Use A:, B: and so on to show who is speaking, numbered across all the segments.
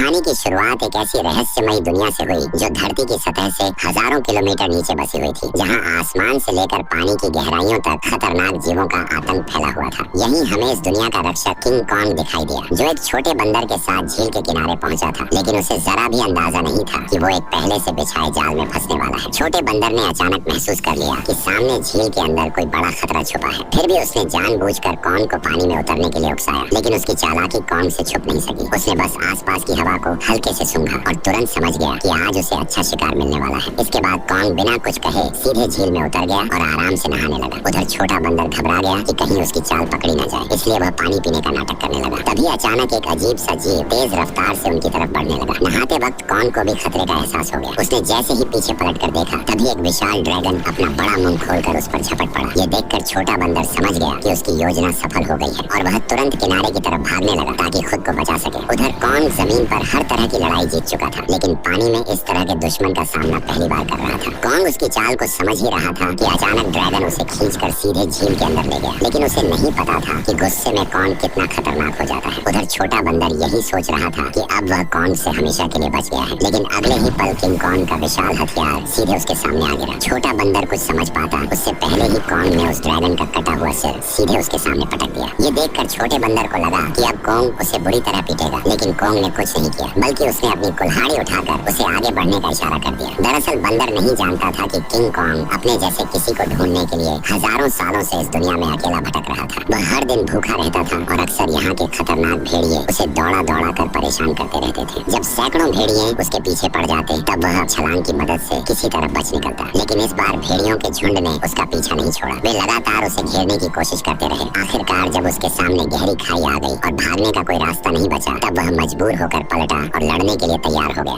A: कहानी की शुरुआत एक ऐसी रहस्यमयी दुनिया से हुई जो धरती की सतह से हजारों किलोमीटर नीचे बसी हुई थी, जहां आसमान से लेकर पानी की गहराइयों तक खतरनाक जीवों का आतंक फैला हुआ था। यहीं हमें इस दुनिया का रक्षक किंग कॉन्ग दिखाई दिया, जो एक छोटे बंदर के साथ झील के किनारे पहुंचा था, लेकिन उसे जरा भी अंदाजा नहीं था कि वो एक पहले से बिछाए जाल में फंसने वाला है। छोटे बंदर ने अचानक महसूस कर लिया कि सामने झील के अंदर कोई बड़ा खतरा छुपा है। फिर भी उसने जानबूझकर कॉन्ग को पानी में उतरने के लिए उकसाया, लेकिन उसकी चालाकी कॉन्ग से छुप नहीं सकी। उसने बस आसपास की हवा को हल्के से सूंघा और तुरंत समझ गया कि आज उसे अच्छा शिकार मिलने वाला है। इसके बाद कॉन्ग बिना कुछ कहे सीधे झील में उतर गया और आराम से नहाने लगा। उधर छोटा बंदर घबरा गया कि कहीं उसकी चाल पकड़ी न जाए, इसलिए वह पानी पीने का नाटक करने लगा। तभी अचानक एक अजीब सा जीव तेज रफ्तार से उनकी तरफ बढ़ने लगा। नहाते वक्त कॉन्ग को भी खतरे का एहसास हो गया। उसने जैसे ही पीछे पलट कर देखा, तभी एक विशाल ड्रैगन अपना बड़ा मुंह खोलकर उस पर झपट पड़ा। ये देखकर छोटा बंदर समझ गया कि उसकी योजना सफल हो गई है और वह तुरंत किनारे की तरफ भागने लगा ताकि खुद को बचा सके। उधर कॉन्ग जमीन पर हर तरह की लड़ाई जीत चुका था, लेकिन पानी में इस तरह के दुश्मन का सामना पहली बार कर रहा था। कॉन्ग उसकी चाल को समझ ही रहा था कि अचानक ड्रैगन उसे खींचकर सीधे झील के अंदर ले गया, लेकिन उसे नहीं पता था कि गुस्से में कॉन्ग कितना खतरनाक हो जाता है। उधर छोटा बंदर यही सोच रहा था कि अब वह कॉन्ग से हमेशा के लिए बच गया है, लेकिन अगले ही पल किंग कॉन्ग का विशाल हथियार सीधे उसके सामने आ गिरा। छोटा बंदर कुछ समझ पाता उससे पहले ही कॉन्ग ने उस ड्रैगन का कटा हुआ सिर सीधे उसके सामने पटक दिया। ये देखकर छोटे बंदर को लगा कि अब कॉन्ग उसे बुरी तरह पीटेगा, लेकिन कॉन्ग ने कुछ नहीं किया, बल्कि उसने अपनी कुल्हाड़ी उठाकर उसे आगे बढ़ने का इशारा कर दिया। दरअसल बंदर नहीं जानता था कि किंग कॉन्ग अपने जैसे किसी को ढूंढने के लिए हजारों सालों से इस दुनिया में अकेला भटक रहा था। वह हर दिन भूखा रहता था और अक्सर यहाँ के खतरनाक भेड़िए उसे दौड़ा दौड़ा कर परेशान करते रहते थे। जब सैकड़ों भेड़िए उसके पीछे पड़ जाते, तब वह छलांग की मदद से किसी तरह बच निकलता, लेकिन इस बार भेड़ियों के झुंड ने उसका पीछा नहीं छोड़ा। वे लगातार उसे घेरने की कोशिश करते रहे। आखिरकार जब उसके सामने गहरी खाई आ गई और भागने का कोई रास्ता नहीं बचा, तब वह मजबूर होकर पलटा और लड़ने के लिए तैयार हो गया।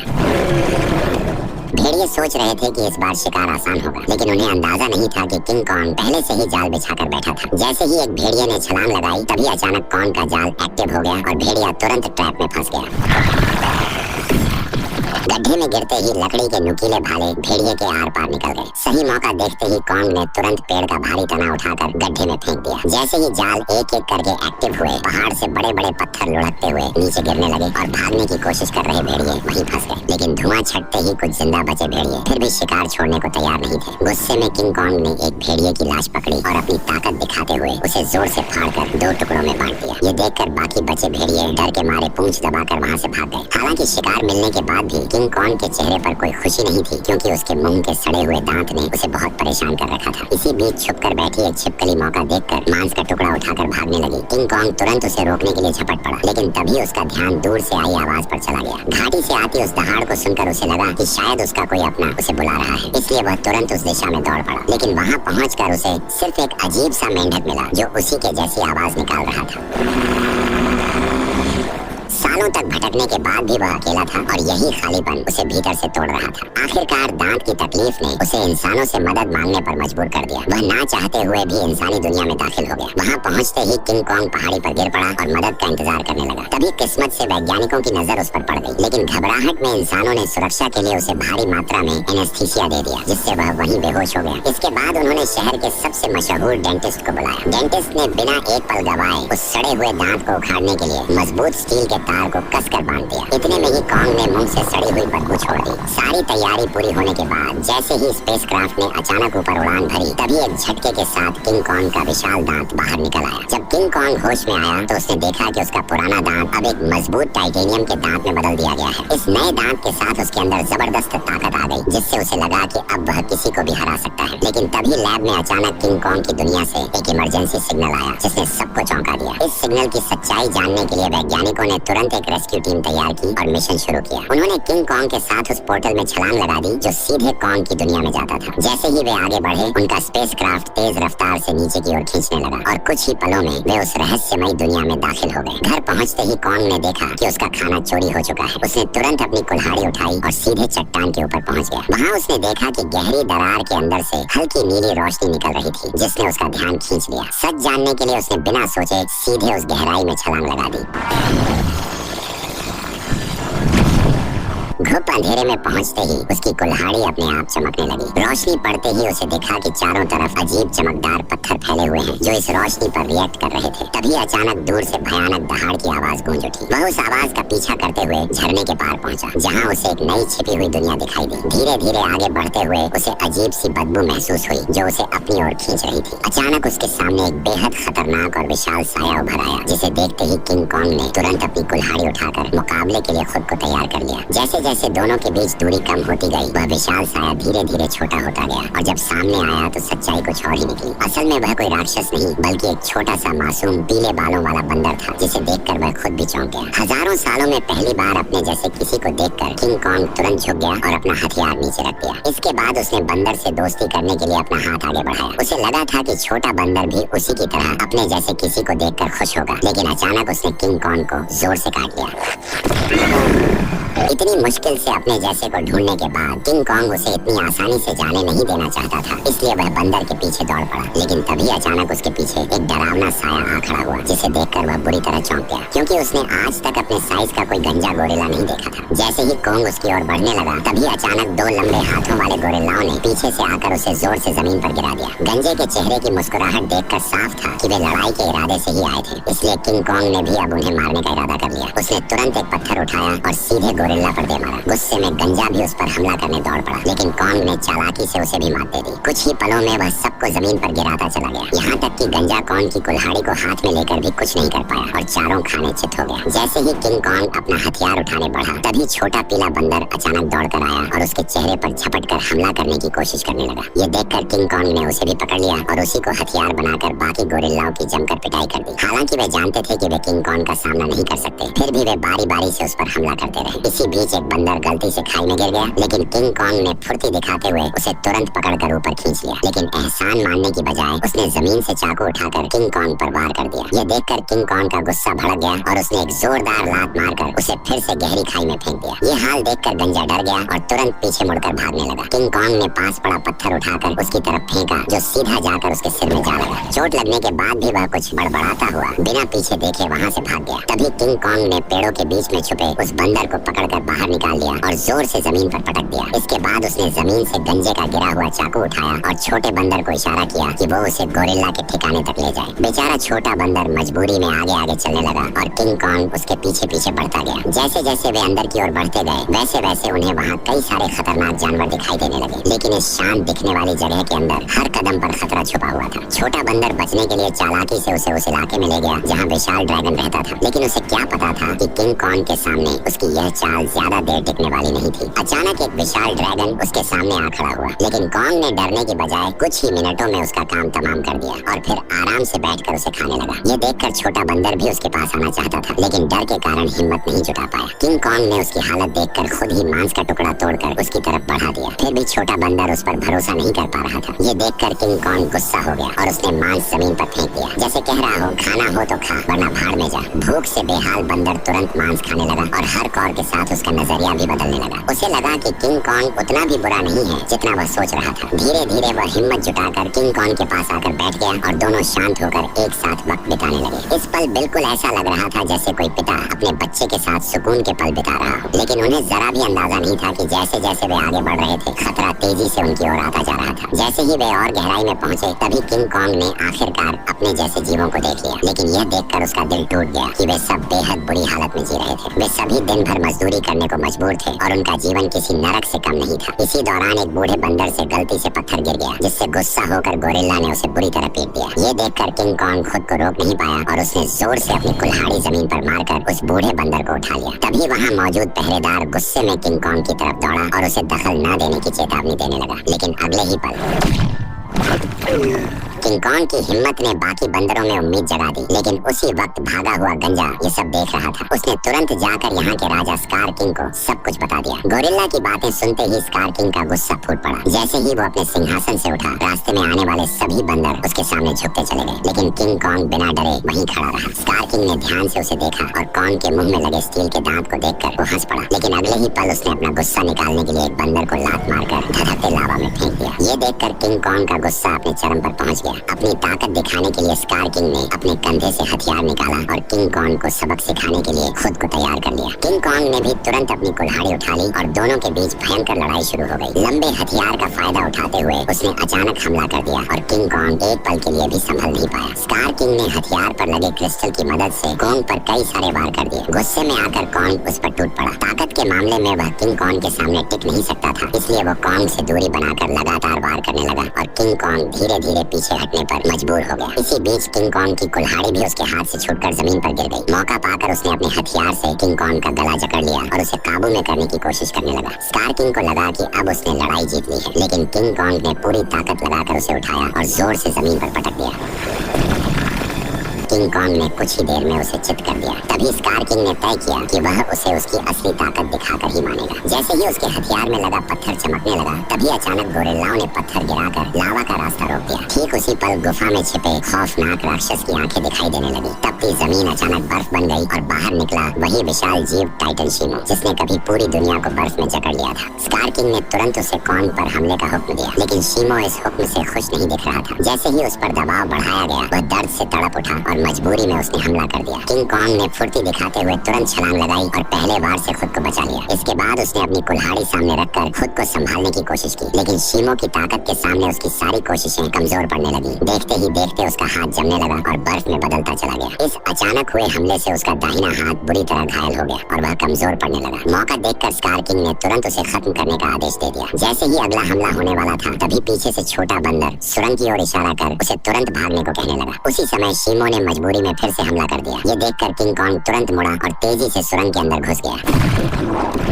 A: भेड़िए सोच रहे थे कि इस बार शिकार आसान होगा, लेकिन उन्हें अंदाजा नहीं था कि किंग कॉन्ग पहले से ही जाल बिछाकर बैठा था। जैसे ही एक भेड़िए ने छलांग लगाई, तभी अचानक कॉन्ग का जाल एक्टिव हो गया और भेड़िया तुरंत ट्रैप में फंस गया। गड्ढे में गिरते ही लकड़ी के नुकीले भाले भेड़िए के आर पार निकल गए। सही मौका देखते ही कॉन्ग ने तुरंत पेड़ का भारी तना उठाकर गड्ढे में फेंक दिया। जैसे ही जाल एक एक करके एक्टिव हुए, पहाड़ से बड़े बड़े पत्थर लुढ़कते हुए नीचे गिरने लगे और भागने की कोशिश कर रहे भेड़िए वहीं फंस गए। लेकिन धुआं छटते ही कुछ जिंदा बचे भेड़िए फिर भी शिकार छोड़ने को तैयार नहीं थे। गुस्से में किंग कॉन्ग ने एक भेड़िए की लाश पकड़ी और अपनी ताकत दिखाते हुए उसे जोर से फाड़कर 2 टुकड़ों में बांट दिया। ये देखकर बाकी बचे भेड़िए डर के मारे पूंछ दबाकर वहां से भाग गए। हालांकि शिकार मिलने के बाद भी किंग कॉन्ग के चेहरे पर कोई खुशी नहीं थी, क्योंकि उसके मुंह के सड़े हुए दांत ने उसे बहुत परेशान कर रखा था। इसी बीच छुपकर बैठी एक छिपकली मौका देखकर मांस का टुकड़ा उठाकर भागने लगी। किंग कॉन्ग तुरंत उसे रोकने के लिए झपट पड़ा, लेकिन तभी उसका ध्यान दूर से आई आवाज पर चला गया। घाटी से आती उस दहाड़ को सुनकर उसे लगा कि शायद उसका कोई अपना उसे बुला रहा है, इसलिए वह तुरंत उस दिशा में दौड़ पड़ा। लेकिन वहां पहुंचकर उसे सिर्फ एक अजीब सा मेंढक मिला जो उसी के जैसी आवाज निकाल रहा था। सालों तक भटकने के बाद भी वह अकेला था और यही खालीपन उसे भीतर से तोड़ रहा था। आखिरकार दांत की तकलीफ ने उसे इंसानों से मदद मांगने पर मजबूर कर दिया। वह ना चाहते हुए भी इंसानी दुनिया में दाखिल हो गया। वहां पहुंचते ही किंग कॉन्ग पहाड़ी पर गिर पड़ा और मदद का इंतजार करने लगा। तभी किस्मत से वैज्ञानिकों की नजर उस पर पड़ गई, लेकिन घबराहट में इंसानों ने सुरक्षा के लिए उसे भारी मात्रा में एनेस्थीसिया दे दिया, जिससे वह वहीं बेहोश हो गया। इसके बाद उन्होंने शहर के सबसे मशहूर डेंटिस्ट को बुलाया। डेंटिस्ट ने बिना एक पल गवाए उस सड़े हुए दांत को उखाड़ने के लिए मजबूत स्टील के तार को कसकर बांध दिया। इतने में ही कॉन्ग ने मुंह से सड़ी हुई बदबू छोड़ दी। सारी तैयारी पूरी होने के बाद जैसे ही स्पेसक्राफ्ट ने अचानक ऊपर उड़ान भरी, तभी एक झटके के साथ किंग कॉन्ग का विशाल दांत बाहर निकल आया। जब किंग कॉन्ग होश में आया तो उसने देखा कि उसका पुराना दांत अब एक मजबूत टाइटेनियम के दांत में बदल दिया गया है। इस नए दांत के साथ उसके अंदर जबरदस्त ताकत आ गई, जिससे उसे लगा कि अब वह किसी को भी हरा सकता है। लेकिन तभी लैब में अचानक किंग कॉन्ग की दुनिया से एक इमरजेंसी सिग्नल आया, जिसने सबको चौंका दिया। इस सिग्नल की सच्चाई जानने के लिए वैज्ञानिकों ने तुरंत एक रेस्क्यू टीम तैयार की और मिशन शुरू किया। उन्होंने किंग कॉन्ग के साथ उस पोर्टल में छलांग लगा दी जो सीधे कॉन्ग की दुनिया में जाता था। जैसे ही वे आगे बढ़े, उनका स्पेसक्राफ्ट तेज रफ्तार से नीचे की ओर खींचने लगा और कुछ ही पलों में वे उस रहस्यमयी दुनिया में दाखिल हो गए। घर पहुंचते ही कॉन्ग ने देखा कि उसका खाना चोरी हो चुका है। उसने तुरंत अपनी कुल्हाड़ी उठाई और सीधे चट्टान के ऊपर पहुंच गया। वहां उसने देखा कि गहरी दरार के अंदर से हल्की नीली रोशनी निकल रही थी, जिसने उसका ध्यान खींच लिया। सच जानने के लिए उसने बिना सोचे सीधे उस गहराई में छलांग लगा दी। घुप अंधेरे में पहुंचते ही उसकी कुल्हाड़ी अपने आप चमकने लगी। रोशनी पड़ते ही उसे दिखा कि चारों तरफ अजीब चमकदार पत्थर फैले हुए हैं जो इस रोशनी पर रिएक्ट कर रहे थे। तभी अचानक दूर से भयानक दहाड़ की आवाज गूंज उठी। वह उस आवाज का पीछा करते हुए झरने के पार पहुंचा, जहां उसे एक नई छिपी हुई दुनिया दिखाई दी। धीरे धीरे आगे बढ़ते हुए उसे अजीब सी बदबू महसूस हुई जो उसे अपनी ओर खींच रही थी। अचानक उसके सामने एक बेहद खतरनाक और विशाल साया उभर आया, जिसे देखते ही किंग कॉन्ग ने तुरंत अपनी कुल्हाड़ी उठाकर मुकाबले के लिए खुद को तैयार कर लिया। जैसे जैसे दोनों के बीच दूरी कम होती गई, वह विशाल साया धीरे धीरे छोटा होता गया और जब सामने आया तो सच्चाई कुछ और ही निकली। असल में वह कोई राक्षस नहीं बल्कि एक छोटा सा मासूम पीले बालों वाला बंदर था, जिसे देखकर वह खुद भी चौंक गया। हजारों सालों में पहली बार अपने जैसे किसी को देखकर किंग कॉन्ग तुरंत झुक गया और अपना हथियार नीचे रख दिया। इसके बाद उसने बंदर से दोस्ती करने के लिए अपना हाथ आगे बढ़ाया। उसे लगा था कि छोटा बंदर भी उसी की तरह अपने जैसे किसी को देखकर खुश होगा, लेकिन अचानक उसने किंग कॉन्ग को जोर से काट लिया। इतनी मुश्किल से अपने जैसे को ढूंढने के बाद किंग कॉन्ग उसे इतनी आसानी से जाने नहीं देना चाहता था, इसलिए वह बंदर के पीछे दौड़ पड़ा। लेकिन तभी अचानक उसके पीछे एक डरावना साया आ खड़ा हुआ, जिसे देखकर वह बुरी तरह चौंक गया, क्योंकि उसने आज तक अपने साइज का कोई गंजा गोरिल्ला नहीं देखा था। जैसे ही कॉन्ग उसकी ओर बढ़ने लगा, तभी अचानक दो लंबे हाथों वाले गोरिल्लाओं ने पीछे से आकर उसे जोर से जमीन पर गिरा दिया। गंजे के चेहरे की मुस्कुराहट देखकर साफ था कि वे लड़ाई के इरादे से ही आए थे, इसलिए किंग कॉन्ग ने भी अब उन्हें मारने का इरादा कर लिया। उसने तुरंत एक पत्थर उठाया और सीधे गोरिल्ला पर दे मारा। गुस्से में गंजा भी उस पर हमला करने दौड़ पड़ा, लेकिन कॉन्ग ने चालाकी से उसे भी मात दे दी। कुछ ही पलों में वह सबको जमीन पर गिराता चला गया, यहाँ तक कि गंजा कॉन्ग की कुल्हाड़ी को हाथ में लेकर भी कुछ नहीं कर पाया और चारों खाने चित हो गया। जैसे ही किंग कॉन्ग अपना हथियार उठाने बढ़ा, तभी छोटा पीला बंदर अचानक दौड़कर आया और उसके चेहरे पर झपट कर हमला करने की कोशिश करने लगा। ये देखकर किंग कॉन्ग ने उसे भी पकड़ लिया और उसी को हथियार बनाकर बाकी गोरिल्लाओं की जमकर पिटाई कर दी। हालांकि वे जानते थे कि वे किंग कॉन्ग का सामना नहीं कर सकते, फिर भी वे बारी बारी से उस पर हमला करते रहे। इसी बीच एक बंदर गलती से खाई में गिर गया, लेकिन किंग कॉन्ग ने फुर्ती दिखाते हुए उसे तुरंत पकड़कर ऊपर खींच लिया। लेकिन एहसान मानने की बजाय उसने जमीन से चाकू उठाकर किंग कॉन्ग पर वार कर दिया। यह देखकर किंग कॉन्ग का गुस्सा भड़क गया और उसने एक जोरदार लात मारकर उसे फिर से गहरी खाई में फेंक दिया। ये हाल देखकर गंजा डर गया और तुरंत पीछे मुड़कर भागने लगा। किंग कॉन्ग ने पास पड़ा पत्थर उठाकर उसकी तरफ फेंका, जो सीधा जाकर उसके सिर में जा लगा। चोट लगने के बाद भी वह कुछ बड़बड़ाता हुआ बिना पीछे देखे वहाँ से भाग गया। तभी किंग कॉन्ग ने पेड़ों के बीच में छुपे उस बंदर को पकड़कर बाहर निकाल दिया और जोर से जमीन पर पटक दिया। इसके बाद उसने जमीन से गंजे का गिरा हुआ चाकू उठाया और छोटे बंदर को इशारा किया कि वो उसे गोरिल्ला के ठिकाने तक ले जाए। बेचारा छोटा बंदर मजबूरी में आगे आगे चलने लगा और किंग कॉन्ग उसके पीछे पीछे बढ़ता गया। जैसे जैसे वे अंदर की ओर बढ़ते गए, वैसे वैसे उन्हें वहाँ कई सारे खतरनाक जानवर दिखाई देने लगे, लेकिन इस शांत दिखने वाली जगह के अंदर हर कदम पर खतरा छुपा हुआ था। छोटा बंदर बचने के लिए चालाकी से उसे उस इलाके में ले गया जहाँ विशाल ड्रैगन रहता था, लेकिन उसे क्या पता था कि किंग कॉन्ग के सामने उसकी यह चाल ज्यादा देर टिकने वाली नहीं थी। अचानक एक विशाल ड्रैगन उसके सामने आ खड़ा हुआ, लेकिन कॉन्ग ने डरने की बजाय कुछ ही मिनटों में उसका काम तमाम कर दिया और फिर आराम से बैठकर उसे खाने लगा। ये देखकर छोटा बंदर भी उसके पास आना चाहता था, लेकिन डर के कारण हिम्मत नहीं जुटा पाया। किंग कॉन्ग ने उसकी हालत देखकर खुद ही मांस का टुकड़ा तोड़कर उसकी तरफ बढ़ा दिया, फिर भी छोटा बंदर उस पर भरोसा नहीं कर पा रहा था। ये देखकर किंग कॉन्ग गुस्सा हो गया और उसने मांस जमीन पर फेंक दिया, जैसे कह रहा हो खाना हो तो खा वरना भाड़ में जा। भूख से बेहाल बंदर तुरंत मांस खाने लगा और हर कौर के साथ उसका नजरिया भी बदलने लगा। उसे लगा कि किंग कॉन्ग उतना भी बुरा नहीं है जितना वह सोच रहा था। धीरे धीरे वह हिम्मत जुटाकर किंग कॉन्ग के पास आकर बैठ गया और दोनों शांत होकर एक साथ वक्त बिताने लगे। इस पल बिल्कुल ऐसा लग रहा था जैसे कोई पिता अपने बच्चे के साथ सुकून के पल बिता रहा हो, लेकिन उन्हें जरा भी अंदाजा नहीं था कि जैसे जैसे वे आगे बढ़ रहे थे, खतरा तेजी से उनकी ओर आता जा रहा था। जैसे ही वे और गहराई में पहुंचे, तभी किंग कॉन्ग ने आखिरकार अपने जैसे जीवों को देख लिया, लेकिन यह देखकर उसका दिल टूट गया कि वे सब बेहद बुरी हालत में जी रहे थे। वे सभी दिन भर मजदूरी करने को मजबूर थे और उनका जीवन किसी नरक से कम नहीं था। इसी दौरान एक बूढ़े बंदर से गलती से पत्थर गिर गया, जिससे गुस्सा होकर गोरिल्ला ने उसे बुरी तरह पीट दिया। ये देखकर किंग कॉन्ग खुद को रोक नहीं पाया और उसने जोर से अपनी कुल्हाड़ी जमीन पर मारकर उस बूढ़े बंदर को उठा लिया। तभी वहाँ मौजूद पहरेदार गुस्से में किंग कॉन्ग की तरफ दौड़ा और उसे दखल न देने की चेतावनी देने लगा, लेकिन अगले ही पल किंग कॉन्ग की हिम्मत ने बाकी बंदरों में उम्मीद जगा दी, लेकिन उसी वक्त भागा हुआ गंजा ये सब देख रहा था। उसने तुरंत जाकर यहाँ के राजा स्कार किंग को सब कुछ बता दिया। गोरिल्ला की बातें सुनते ही स्कार किंग का गुस्सा फूट पड़ा। जैसे ही वो अपने सिंहासन से उठा, रास्ते में आने वाले सभी बंदर उसके सामने झुकते चले गए, लेकिन किंग कॉन्ग बिना डरे वहीं खड़ा रहा। स्कार किंग ने ध्यान से उसे देखा और कॉन्ग के मुंह में लगे स्टील के दांत को देखकर वो हंस पड़ा, लेकिन अगले ही पल उसने अपना गुस्सा निकालने के लिए एक बंदर को लात मारकर धधकते लावा में फेंक दिया। ये देखकर किंग कॉन्ग का गुस्सा अपने चरम पर पहुंच गया गया। अपनी ताकत दिखाने के लिए स्कार किंग ने अपने कंधे से हथियार निकाला और किंग कॉन्ग को सबक सिखाने के लिए खुद को तैयार कर लिया। किंग कॉन्ग ने भी तुरंत अपनी कुल्हाड़ी उठा ली और दोनों के बीच भयंकर लड़ाई शुरू हो गई। लंबे हथियार का फायदा उठाते हुए उसने अचानक हमला कर दिया और किंग कॉन्ग एक पल के लिए भी संभल नहीं पाया। स्कार किंग ने हथियार पर लगे क्रिस्टल की मदद से कॉन्ग पर कई सारे वार कर दिए। गुस्से में आकर कॉन्ग उस पर टूट पड़ा। ताकत के मामले में वह किंग कॉन्ग के सामने टिक नहीं सकता था, इसलिए वो कॉन्ग से दूरी बनाकर लगातार वार करने लगा और किंग कॉन्ग धीरे धीरे पीछे हटने पर मजबूर हो गया। इसी बीच किंग कॉन्ग की कुल्हाड़ी भी उसके हाथ से छूटकर जमीन पर गिर गई। मौका पाकर उसने अपने हथियार से किंग कॉन्ग का गला जकड़ लिया और उसे काबू में करने की कोशिश करने लगा। स्कार किंग को लगा कि अब उसने लड़ाई जीत ली है, लेकिन किंग कॉन्ग ने पूरी ताकत लगाकर उसे उठाया और जोर से जमीन पर पटक दिया। किंग कॉन्ग ने कुछ ही देर में उसे चित कर दिया। तभी स्कार किंग ने तय किया कि वह उसे उसकी असली ताकत दिखाकर ही मानेगा। जैसे ही उसके हथियार में लगा पत्थर चमकने लगा, तभी अचानक गोरिल्लाओं ने पत्थर गिराकर लावा का रास्ता रोक दिया। ठीक उसी पल गुफा में छिपे खौफनाक राक्षस की आंखें दिखाई देने लगी। तपती जमीन अचानक बर्फ बन गई और बाहर निकला वही विशाल जीव टाइटन शीमो, जिसने कभी पूरी दुनिया को बर्फ में जकड़ लिया था। स्कार किंग ने तुरंत उसे कॉन्ग पर हमले का हुक्म दिया, लेकिन शीमो इस हुक्म से खुश नहीं दिख रहा था। जैसे ही उस पर दबाव बढ़ाया गया, वह दर्द से तड़प उठा और मजबूरी में उसने हमला कर दिया। किंग कॉन्ग ने फुर्ती दिखाते हुए तुरंत छलांग लगाई और पहले वार से खुद को बचा लिया। इसके बाद उसने अपनी कुल्हाड़ी सामने रखकर खुद को संभालने की कोशिश की, लेकिन शीमो की ताकत के सामने उसकी सारी कोशिशें कमजोर पड़ने लगी। देखते ही देखते उसका हाथ जमने लगा और बर्फ में बदलता चला गया। इस अचानक हुए हमले से उसका दाहिना हाथ बुरी तरह घायल हो गया और वह कमजोर पड़ने लगा। मौका देखकर स्कार किंग ने तुरंत उसे खत्म करने का आदेश दे दिया। जैसे ही अगला हमला होने वाला था, तभी पीछे से छोटा बंदर सुरंग की ओर इशारा कर उसे तुरंत भागने को कहने लगा। उसी समय शीमो ने मजबूरी में फिर से हमला कर दिया। ये देखकर किंग कॉन्ग तुरंत मुड़ा और तेजी से सुरंग के अंदर घुस गया।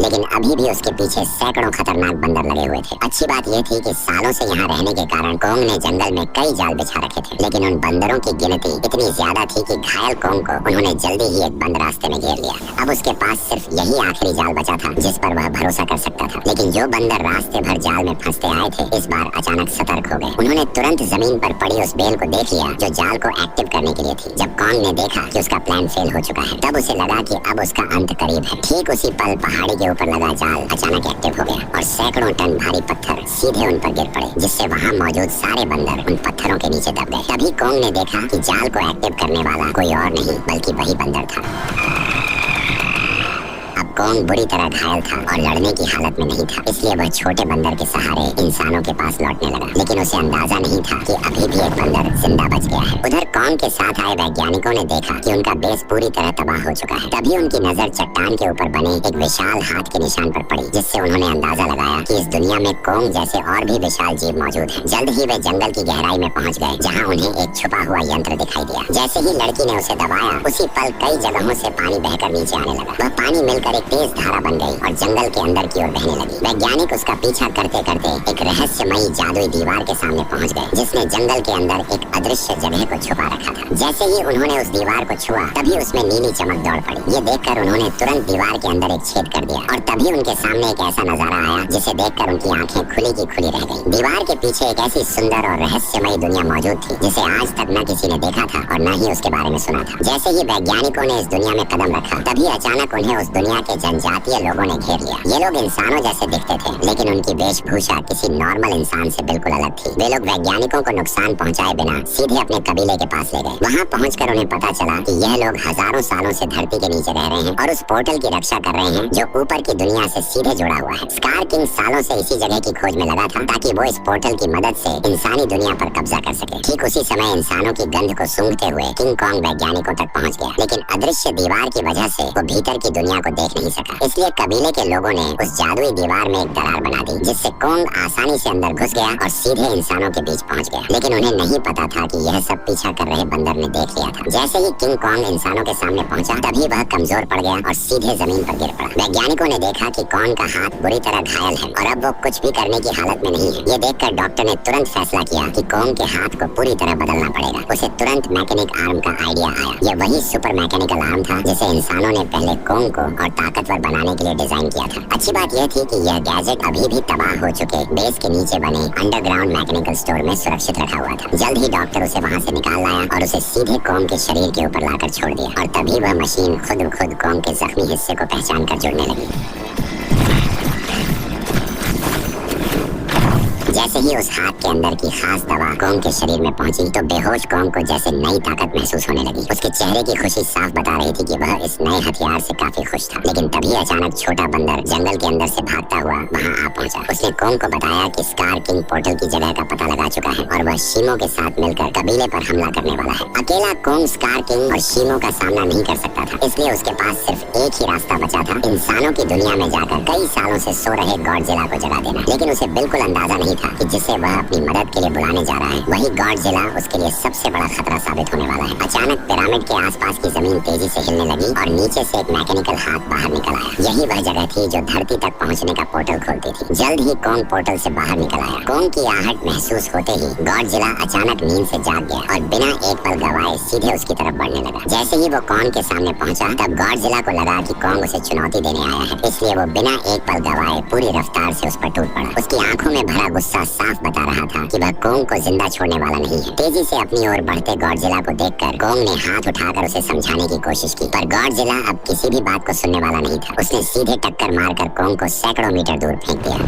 A: लेकिन अभी भी उसके पीछे सैकड़ों खतरनाक बंदर लगे हुए थे। अच्छी बात यह थी कि सालों से यहाँ रहने के कारण कॉन्ग ने जंगल में कई जाल बिछा रखे थे, लेकिन उन बंदरों की गिनती इतनी ज्यादा थी कि घायल कॉन्ग को उन्होंने जल्दी ही एक बंद रास्ते में घेर लिया। अब उसके पास सिर्फ यही आखिरी जाल बचा था जिस पर वह भरोसा कर सकता था। लेकिन जो बंदर रास्ते भर जाल में फंसते आए थे, इस बार अचानक सतर्क हो गए। उन्होंने तुरंत जमीन पर पड़ी उस बेल को देख लिया जो जाल को एक्टिव करने के लिए थी। जब कॉन्ग ने देखा कि उसका प्लान फेल हो चुका है, तब उसे लगा कि अब उसका अंत करीब है। ठीक उसी पल पहाड़ी के ऊपर लगा जाल अचानक एक्टिव हो गया और सैकड़ों टन भारी पत्थर सीधे उन पर गिर पड़े, जिससे वहाँ मौजूद सारे बंदर उन पत्थरों के नीचे दब गए। तभी कॉन्ग ने देखा कि जाल को एक्टिव करने वाला कोई और नहीं बल्कि वही बंदर था। अब कॉन्ग बुरी तरह घायल था और लड़ने की हालत में नहीं था, इसलिए वह छोटे बंदर के सहारे इंसानों के पास लौटने लगा। लेकिन उसे अंदाजा नहीं था कि अभी भी एक बंदर जिंदा बच गया है। उधर कॉन्ग के साथ आए वैज्ञानिकों ने देखा कि उनका बेस पूरी तरह तबाह हो चुका है। तभी उनकी नजर चट्टान के ऊपर बने एक विशाल हाथ के निशान पर पड़ी, जिससे उन्होंने अंदाजा लगाया कि इस दुनिया में कॉन्ग जैसे और भी विशाल जीव मौजूद हैं। जल्द ही वे जंगल की गहराई में पहुंच गए, जहां उन्हें एक छुपा हुआ यंत्र दिखाई दिया। जैसे ही लड़की ने उसे दबाया, उसी पल कई जगहों से पानी बहकर नीचे आने लगा। वह पानी मिलकर एक तेज धारा बन गई और जंगल के अंदर की ओर बहने लगी। वैज्ञानिक उसका पीछा करते करते एक रहस्यमयी जादुई दीवार के सामने पहुंच गए, जिसने जंगल के अंदर एक अदृश्य जगह को छुपा रखा था। जैसे ही उन्होंने उस दीवार को छुआ, तभी उसमें नीली चमक दौड़ पड़ी। ये देखकर उन्होंने तुरंत दीवार के अंदर एक छेद कर दिया और तभी उनके सामने एक ऐसा नजारा आया जिसे देखकर उनकी आंखें खुली की खुली रह गईं। दीवार के पीछे एक ऐसी सुंदर और रहस्यमयी दुनिया मौजूद थी जिसे आज तक न किसी ने देखा था और न ही उसके बारे में सुना था। जैसे ही वैज्ञानिकों ने इस दुनिया में कदम रखा, तभी अचानक उन्हें उस दुनिया के जनजातीय लोगों ने घेर लिया। ये लोग इंसानों जैसे दिखते थे, लेकिन उनकी वेशभूषा किसी नॉर्मल इंसान से बिल्कुल अलग थी। वे लोग वैज्ञानिकों को नुकसान पहुंचाए बिना सीधे अपने कबीले के पास ले गए। वहां पहुंचकर उन्हें पता चला कि यह लोग हजारों सालों से धरती के नीचे रह रहे हैं और उस पोर्टल की रक्षा कर रहे हैं जो ऊपर की दुनिया से सीधे जुड़ा हुआ है। स्कार किंग सालों से इसी जगह की खोज में लगा था ताकि वो इस पोर्टल की मदद से इंसानी दुनिया पर कब्जा कर सके। ठीक उसी समय इंसानों की गंध को सूंघते हुए किंग कॉन्ग वैज्ञानिकों तक पहुंच गया, लेकिन अदृश्य दीवार की वजह से वो भीतर की दुनिया को देख नहीं सका। इसलिए कबीले के लोगों ने उस जादुई दीवार में एक दरार बना दी, जिससे कॉन्ग आसानी से अंदर घुस गया और सीधे इंसानों के बीच पहुंच गया। लेकिन उन्हें नहीं पता था कि यह सब पीछा कर रहे बंदर ने देख लिया था। जैसे ही किंग कॉन्ग इंसानों के सामने पहुंचा, तभी वह कमजोर पड़ गया और सीधे जमीन पर गिर पड़ा। वैज्ञानिकों ने देखा कि कॉन्ग का हाथ बुरी तरह घायल है और अब वो कुछ भी करने की हालत में नहीं है। ये देखकर डॉक्टर ने तुरंत फैसला किया कि कॉन्ग के हाथ को पूरी तरह बदलना पड़ेगा। उसे तुरंत मैकेनिक आर्म का आइडिया आया। यह वही सुपर मैकेनिकल आर्म था जिसे इंसानों ने पहले कॉन्ग को और ताकतवर बनाने के लिए डिजाइन किया था। अच्छी बात यह थी कि यह गैजेट अभी भी तबाह हो चुके बेस के नीचे बने अंडरग्राउंड मैकेनिकल स्टोर में सुरक्षित रखा हुआ था। जल्द ही डॉक्टर उसे वहां से निकाल लाया और उसे सीधे कॉन्ग के शरीर के ऊपर लाकर छोड़ दिया और तभी वह मशीन खुद ब खुद कॉन्ग के जख्मी हिस्से को पहचान कर जुड़ने लगी। जैसे ही उस हाथ के अंदर की खास दवा कोंग के शरीर में पहुंची तो बेहोश कोंग को जैसे नई ताकत महसूस होने लगी। उसके चेहरे की खुशी साफ बता रही थी कि वह इस नए हथियार से काफी खुश था। लेकिन तभी अचानक छोटा बंदर जंगल के अंदर से भागता हुआ वहाँ आ पहुंचा। उसने कोंग को बताया कि स्कार किंग पोर्टल की जगह का पता लगा चुका है और वह शीमो के साथ मिलकर कबीले पर हमला करने वाला है। अकेला कोंग स्कार किंग और शीमो का सामना नहीं कर सकता था, इसलिए उसके पास सिर्फ एक ही रास्ता बचा था, इंसानों की दुनिया में जाकर कई सालों से सो रहे गॉडजिला को जगा देना। लेकिन उसे बिल्कुल अंदाजा नहीं था कि जिसे वह अपनी मदद के लिए बुलाने जा रहा है वही गॉडजिला उसके लिए सबसे बड़ा खतरा साबित होने वाला है। अचानक पिरामिड के आसपास की जमीन तेजी से हिलने लगी और नीचे से एक मैकेनिकल हाथ बाहर निकल आया। यही वह जगह थी जो धरती तक पहुंचने का पोर्टल खोलती थी। जल्द ही कोंग पोर्टल से बाहर निकल आया। कोंग की आहट महसूस होते ही गॉडजिला अचानक नींद से जाग गया और बिना एक पल गवाए सीधे उसकी तरफ बढ़ने लगा। जैसे ही वो कोंग के सामने पहुंचा तब गॉडजिला को लगा कि कोंग उसे चुनौती देने आया है, इसलिए वो बिना एक पल गवाए पूरी रफ्तार से उस पर टूट पड़ा। उसकी आंखों में भरा गुस्सा साफ बता रहा था कि वह कोंग को जिंदा छोड़ने वाला नहीं है। तेजी से अपनी ओर बढ़ते गॉडजिला को देखकर कोंग ने हाथ उठाकर उसे समझाने की कोशिश की, पर गॉडजिला अब किसी भी बात को सुनने वाला नहीं था। उसने सीधे टक्कर मारकर कोंग को सैकड़ों मीटर दूर फेंक दिया।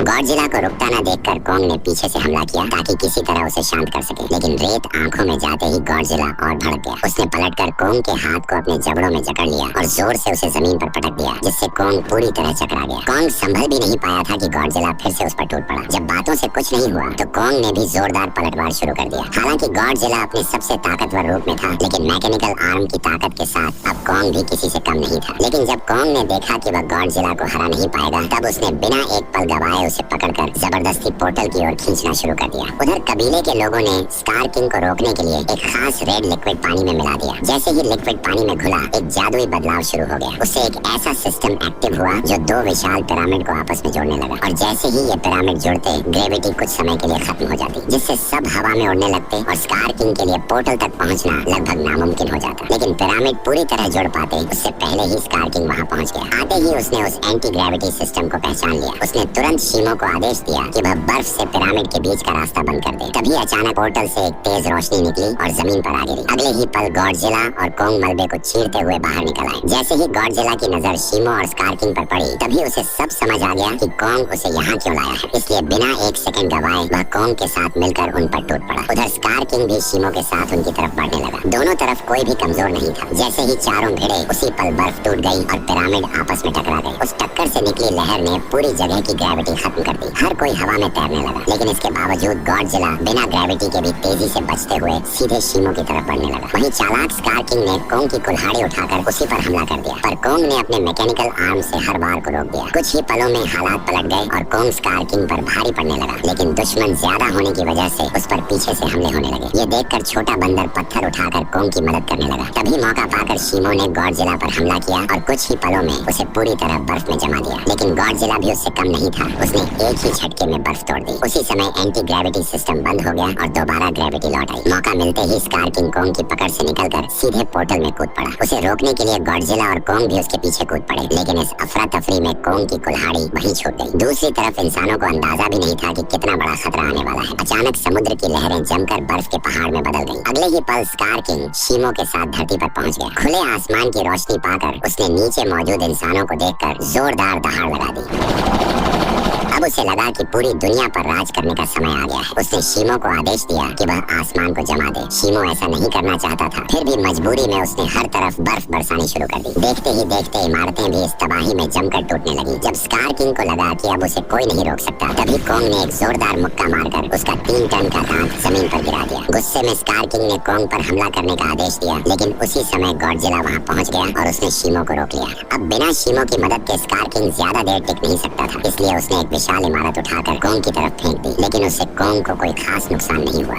A: गॉडजिला को रुकता न देखकर कोंग ने पीछे से हमला किया ताकि किसी तरह उसे शांत कर सके, लेकिन रेत आंखों में जाते ही गॉडजिला और भड़क गया। उसने पलटकर कोंग के हाथ को अपने जबड़ों में जकड़ लिया और जोर से उसे जमीन पर पटक दिया, जिससे कोंग पूरी तरह चकरा गया। कोंग संभल भी नहीं पाया था कि गॉडजिला फिर से उस पर टूट पड़ा। जब बातों से कुछ नहीं हुआ तो कोंग ने भी जोरदार पलटवार शुरू कर दिया। हालांकि गॉडजिला अपने सबसे ताकतवर रूप में था, लेकिन मैकेनिकल आर्म की ताकत के साथ अब कोंग भी किसी से कम नहीं था। लेकिन जब कोंग ने देखा कि वह गॉडजिला को हरा नहीं पाएगा तब उसने बिना एक पल गवाए उसे पकड़कर जबरदस्ती पोर्टल की ओर खींचना शुरू कर दिया। उधर कबीले के लोगों ने स्कार किंग को रोकने के लिए एक खास रेड लिक्विड पानी में मिला दिया। जैसे ही लिक्विड पानी में घुला एक जादुई बदलाव शुरू हो गया। उससे एक ऐसा सिस्टम एक्टिव हुआ जो दो विशाल पिरामिड को आपस में जोड़ने लगा और जैसे ही ये पिरामिड जुड़ते ग्रेविटी कुछ समय के लिए खत्म हो जाती, जिससे सब हवा में उड़ने लगते और स्कार किंग के लिए पोर्टल तक पहुंचना लगभग नामुमकिन हो जाता। लेकिन पिरामिड पूरी तरह जुड़ पाते उससे पहले ही स्कार किंग वहाँ पहुँच गया। आते ही उसने उस एंटी ग्रेविटी सिस्टम को पहचान लिया। उसने तुरंत शीमो को आदेश दिया कि वह बर्फ से पिरामिड के बीच का रास्ता बंद कर दे। तभी अचानक पोर्टल से एक तेज रोशनी निकली और जमीन पर आ गिरी। अगले ही पल गॉडजिला और कोंग मलबे को चीरते हुए बाहर निकल आए। जैसे ही गॉडजिला की नजर शीमो और स्कार किंग पर पड़ी तभी उसे सब समझ आ गया कि कोंग उसे यहाँ क्यों लाया है, इसलिए बिना एक सेकंड गवाए वह कोंग के साथ मिलकर उन पर टूट पड़ा। उधर स्कार किंग भी शीमो के साथ उनकी तरफ बढ़ने लगा। दोनों तरफ कोई भी कमजोर नहीं था। जैसे ही चारों भिड़े उसी पल बर्फ टूट गई और पिरामिड आपस में टकरा गए। उस टक्कर से निकली लहर ने पूरी जगह की ग्रेविटी खत्म कर दी। हर कोई हवा में तैरने लगा, लेकिन इसके बावजूद गॉडजिला बिना ग्रेविटी के भी तेजी से बचते हुए सीधे शीमो की तरफ बढ़ने लगा। वहीं चालाक स्कार किंग ने कोंग की कुल्हाड़ी उठाकर उसी पर हमला कर दिया, पर कोंग ने अपने मैकेनिकल आर्म से हर बार को रोक दिया। कुछ ही पलों में हालात पलट गए और कोंग स्कार किंग पर भारी पड़ने लगा, लेकिन दुश्मन ज्यादा होने की वजह से उस पर पीछे से हमले होने लगे। ये देखकर छोटा बंदर पत्थर उठाकर कोंग की मदद करने लगा। तभी मौका पाकर शीमो ने गॉडजिला पर हमला किया और कुछ ही पलों में उसे पूरी तरह बर्फ में जमा दिया। लेकिन गॉडजिला भी उससे कम नहीं था। उसने एक ही झटके में बर्फ तोड़ दी। उसी समय एंटी ग्रेविटी सिस्टम बंद हो गया और दोबारा ग्रेविटी लौट आई। मौका मिलते ही स्कार किंग कोंग की पकड़ से निकलकर सीधे पोर्टल में कूद पड़ा। उसे रोकने के लिए गॉडजिला और कोंग भी उसके पीछे कूद पड़े, लेकिन इस अफरा तफरी में कोंग की कुल्हाड़ी वहीं छूट गई। दूसरी तरफ इंसानों को अंदाजा भी नहीं था कि कितना बड़ा खतरा आने वाला है। अचानक समुद्र की लहरें जमकर बर्फ के पहाड़ में बदल गईं। अगले ही पल स्कार किंग शीमो के साथ धरती पर पहुंच गया। खुले आसमान की रोशनी पाकर उसने नीचे मौजूद इंसानों को देखकर जोरदार दहाड़ लगा दी। अब उसे लगा कि पूरी दुनिया पर राज करने का समय आ गया है। उसने शीमो को आदेश दिया कि वह आसमान को जमा दे। शीमो ऐसा नहीं करना चाहता था, फिर भी मजबूरी में उसने हर तरफ बर्फ बरसानी शुरू कर दी। देखते ही देखते इमारतें भी इस तबाही में जमकर टूटने लगी। जब स्कार किंग को लगा कि अब उसे कोई नहीं रोक सकता, तभी कोंग ने एक जोरदार मुक्का मारकर उसका 3 टन का दांत जमीन पर गिरा दिया। गुस्से में स्कार किंग ने कोंग पर हमला करने का आदेश दिया, लेकिन उसी समय गॉडजिला वहाँ पहुँच गया और उसने शीमो को रोक लिया। अब बिना शीमो की मदद के स्कार किंग ज्यादा देर टिक नहीं सकता था, इसलिए उसने एक विशाल इमारत उठाकर कोंग की तरफ फेंक दी, लेकिन उससे कोंग को कोई खास नुकसान नहीं हुआ।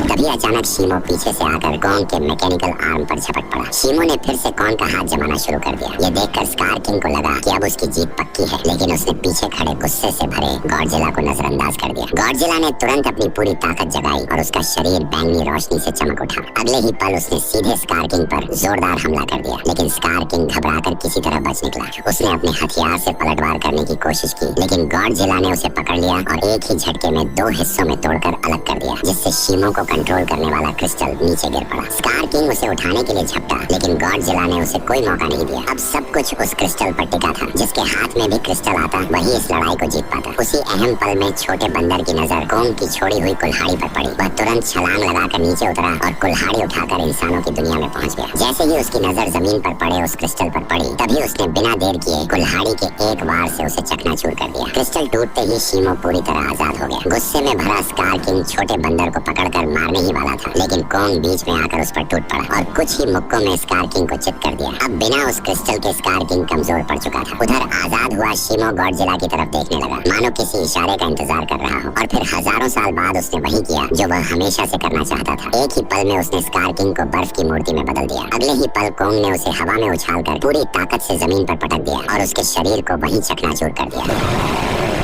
A: तभी अचानक शीमो पीछे से आकर कोंग के मैकेनिकल आर्म पर झपट पड़ा। शीमो ने फिर से कोंग का हाथ जमाना शुरू कर दिया। ये देखकर स्कार किंग को लगा कि अब उसकी जीत पक्की है, लेकिन उसने पीछे खड़े गुस्से से भरे गॉडजिला को नजरअंदाज कर दिया। गॉडजिला ने तुरंत अपनी पूरी ताकत जगाई और उसका शरीर बैंगनी रोशनी से चमक उठा। अगले ही पल उसने सीधे स्कार किंग पर जोरदार हमला कर दिया, लेकिन स्कार किंग घबराकर किसी तरह बच निकला। उसने अपने हथियार से पलटवार करने की कोशिश की, लेकिन गॉडजिला ने उसे पकड़ लिया और एक ही झटके में 2 हिस्सों में तोड़कर अलग कर दिया, जिससे शीमो को कंट्रोल करने वाला क्रिस्टल नीचे गिर पड़ा। स्कार किंग उसे उठाने के लिए झपटा, लेकिन गॉडजिला ने उसे कोई मौका नहीं दिया। अब सब कुछ उस क्रिस्टल पर टिका था। जिसके हाथ में भी क्रिस्टल आता वही इस लड़ाई को जीत पाता। उसी अहम पल में छोटे बंदर की नजर कोंग की छोड़ी हुई कुल्हाड़ी पर पड़ी। वह तुरंत छलांग लगाकर नीचे उतरा और कुल्हाड़ी उठाकर इंसानों की दुनिया में पहुंच गया। जैसे ही उसकी नजर जमीन पर पड़े उस क्रिस्टल पर पड़ी, तभी उसने बिना देर किए कुल्हाड़ी के एक वार से उसे चकनाचूर कर दिया। क्रिस्टल टूटते ही शीमो पूरी तरह आजाद हो गया। गुस्से में भरा स्कार किंग छोटे बंदर को पकड़कर मारने ही वाला था, लेकिन कोंग बीच में आकर उस पर टूट पड़ा और कुछ ही मुक्कों में स्कार किंग को चित कर दिया। अब बिना उस क्रिस्टल के स्कार किंग कमजोर पड़ चुका था। उधर आजाद हुआ शीमो गॉडजिला की तरफ देखने लगा, मानो किसी इशारे का इंतजार कर रहा हो। और फिर हजारों साल बाद उसने वही किया जो वह हमेशा से करना चाहता था। एक ही पल में उसने स्कार किंग को बर्फ की मूर्ति में बदल दिया। अगले ही पल कोंग ने उसे हवा में उछालकर पूरी ताकत से जमीन पर पटक दिया और उसके शरीर को वहीं चकनाचूर कर दिया।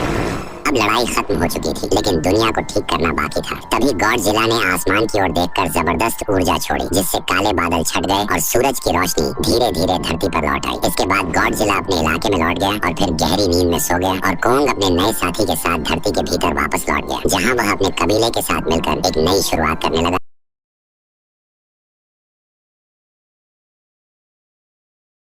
A: अब लड़ाई खत्म हो चुकी थी, लेकिन दुनिया को ठीक करना बाकी था। तभी गॉडजिला ने आसमान की ओर देखकर जबरदस्त ऊर्जा छोड़ी, जिससे काले बादल छट गए और सूरज की रोशनी धीरे धीरे धरती पर लौट आई। इसके बाद गॉडजिला अपने इलाके में लौट गया और फिर गहरी नींद में सो गया और कोंग अपने नए साथी के साथ धरती के भीतर वापस लौट गया, जहाँ वह अपने कबीले के साथ मिलकर एक नई शुरुआत करने लगा।